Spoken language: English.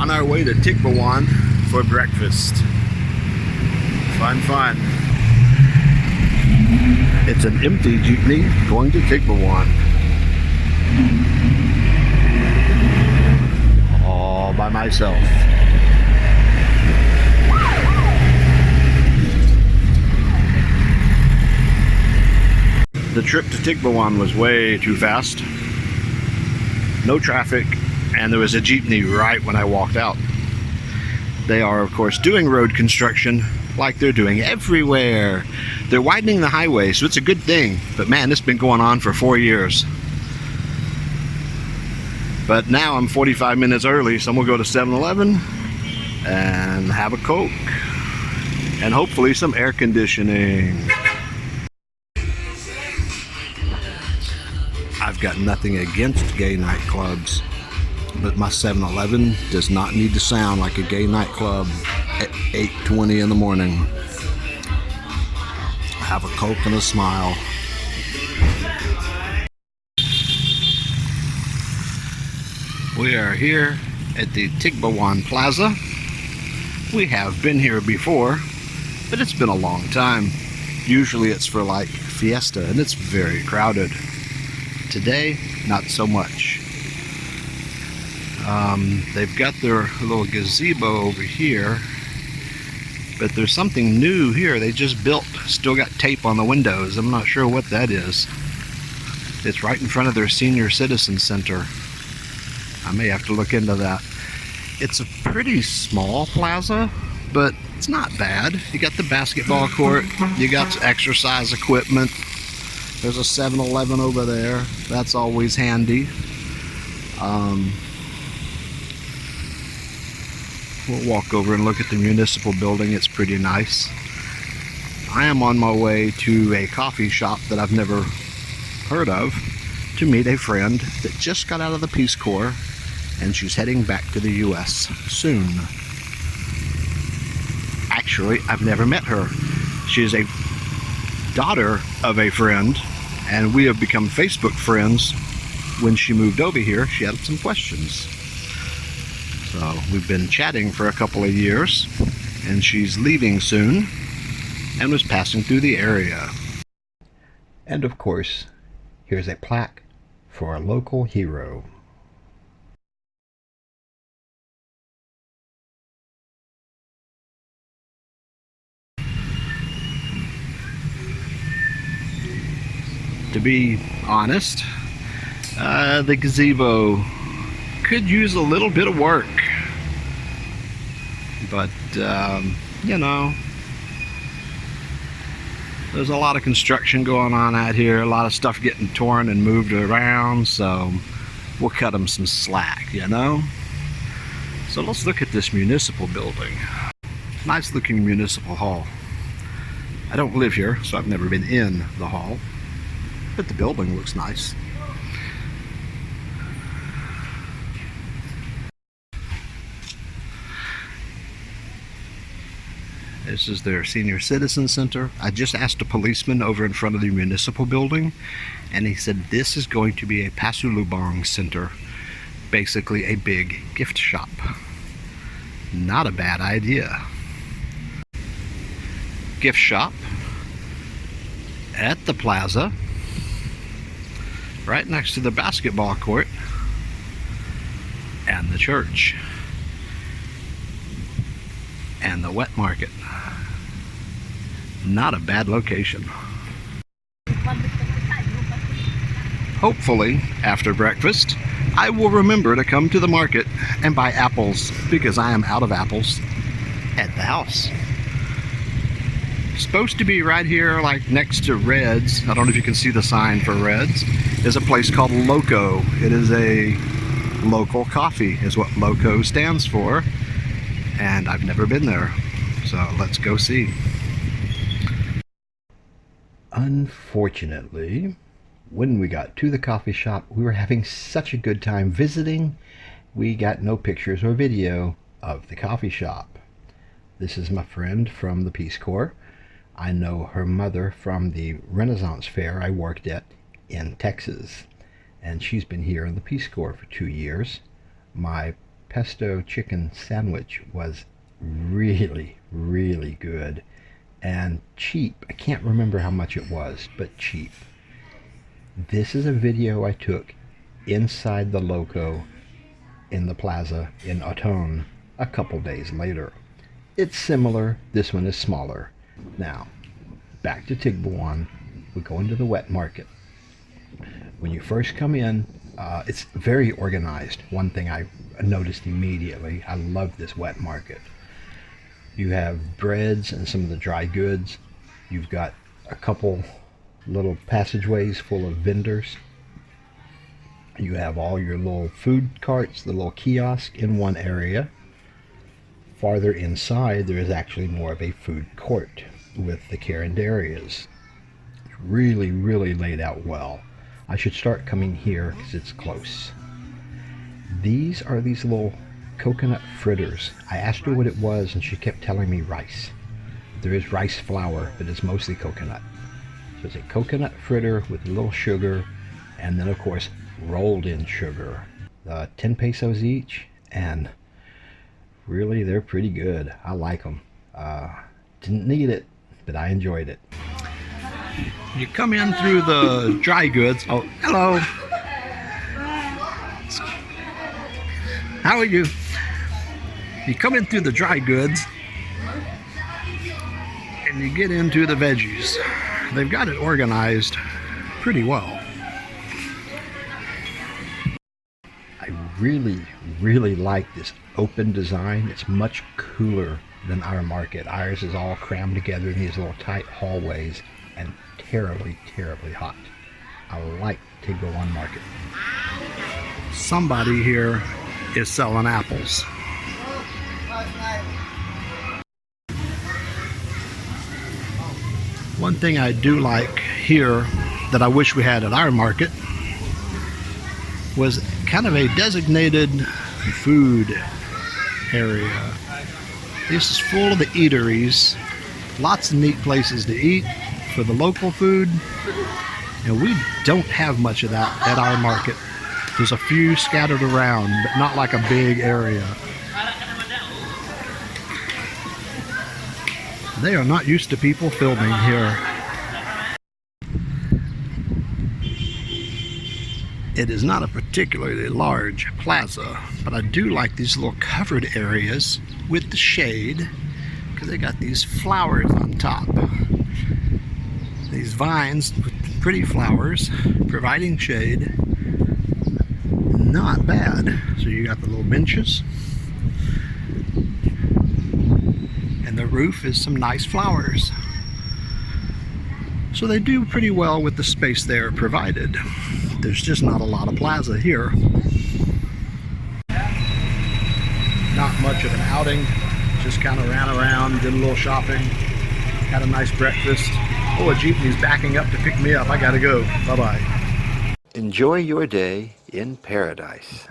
On our way to Tigbauan for breakfast. Fun, fun. It's an empty jeepney going to Tigbauan. All by myself. The trip to Tigbauan was way too fast. No traffic, and there was a jeepney right when I walked out. They are, of course, doing road construction like they're doing everywhere. They're widening the highway, so it's a good thing. But man, it's been going on for 4 years. But now I'm 45 minutes early, so I'm gonna go to 7-Eleven and have a Coke and hopefully some air conditioning. I've got nothing against gay nightclubs, but my 7-Eleven does not need to sound like a gay nightclub at 8:20 in the morning. Have a Coke and a smile. We are here at the Tigbauan Plaza. We have been here before, but it's been a long time. Usually it's for like fiesta, and it's very crowded. Today, not so much. They've got their little gazebo over here, but there's something new here they just built. Still got tape on the windows. I'm not sure what that is. It's right in front of their senior citizen center. I may have to look into that. It's a pretty small plaza, but it's not bad. You got the basketball court, you got exercise equipment. There's a 7-Eleven over there. That's always handy. We'll walk over and look at the municipal building. It's pretty nice. I am on my way to a coffee shop that I've never heard of to meet a friend that just got out of the Peace Corps, and she's heading back to the US soon. Actually, I've never met her. She is a daughter of a friend, and we have become Facebook friends. When she moved over here, she had some questions. So we've been chatting for a couple of years, and she's leaving soon and was passing through the area. And of course, here's a plaque for a local hero. To be honest, the gazebo could use a little bit of work, but you know, there's a lot of construction going on out here, a lot of stuff getting torn and moved around, so we'll cut them some slack, you know. So let's look at this municipal building. Nice looking municipal hall. I don't live here, so I've never been in the hall, but the building looks nice. This is their senior citizen center. I just asked a policeman over in front of the municipal building, and he said this is going to be a pasulubong center, basically a big gift shop. Not a bad idea. Gift shop at the plaza, right next to the basketball court and the church and the wet market. Not a bad location. Hopefully, after breakfast, I will remember to come to the market and buy apples, because I am out of apples at the house. Supposed to be right here, like next to Red's. I don't know if you can see the sign for Red's. There's a place called Loco. It is a local coffee, is what Loco stands for. And I've never been there, so let's go see. Unfortunately, when we got to the coffee shop, we were having such a good time visiting, we got no pictures or video of the coffee shop. This is my friend from the Peace Corps. I know her mother from the Renaissance Fair I worked at in Texas, and she's been here in the Peace Corps for 2 years. My pesto chicken sandwich was really, really good and cheap. I can't remember how much it was, but cheap. This is a video I took inside the loco in the plaza in Aduana a couple days later. It's similar, this one is smaller. Now, back to Tigbauan, we go into the wet market. When you first come in, it's very organized. One thing I noticed immediately, I love this wet market. You have breads and some of the dry goods. You've got a couple little passageways full of vendors. You have all your little food carts, the little kiosk in one area. Farther inside, there is actually more of a food court with the carinderias. It's really, really laid out well. I should start coming here because it's close. These are these little coconut fritters. I asked her what it was and she kept telling me rice. There is rice flour, but it's mostly coconut. So it's a coconut fritter with a little sugar, and then of course rolled in sugar. 10 pesos each, and really they're pretty good. I like them. Didn't need it, but I enjoyed it. You come in through the dry goods. Oh, hello. How are you? You come in through the dry goods and you get into the veggies. They've got it organized pretty well. I really, really like this open design. It's much cooler than our market. Ours is all crammed together in these little tight hallways and terribly, terribly hot. I like Tigbauan market. Somebody here is selling apples. One thing I do like here that I wish we had at our market was kind of a designated food area. This is full of the eateries, lots of neat places to eat for the local food, and we don't have much of that at our market. There's a few scattered around, but not like a big area. They are not used to people filming here. It is not a particularly large plaza, but I do like these little covered areas with the shade, because they got these flowers on top. These vines with pretty flowers providing shade. Not bad. So you got the little benches, and the roof is some nice flowers. So they do pretty well with the space there provided. There's just not a lot of plaza here. Not much of an outing. Just kind of ran around, did a little shopping, had a nice breakfast. Oh, a jeepney's backing up to pick me up. I gotta go. Bye-bye. Enjoy your day in paradise.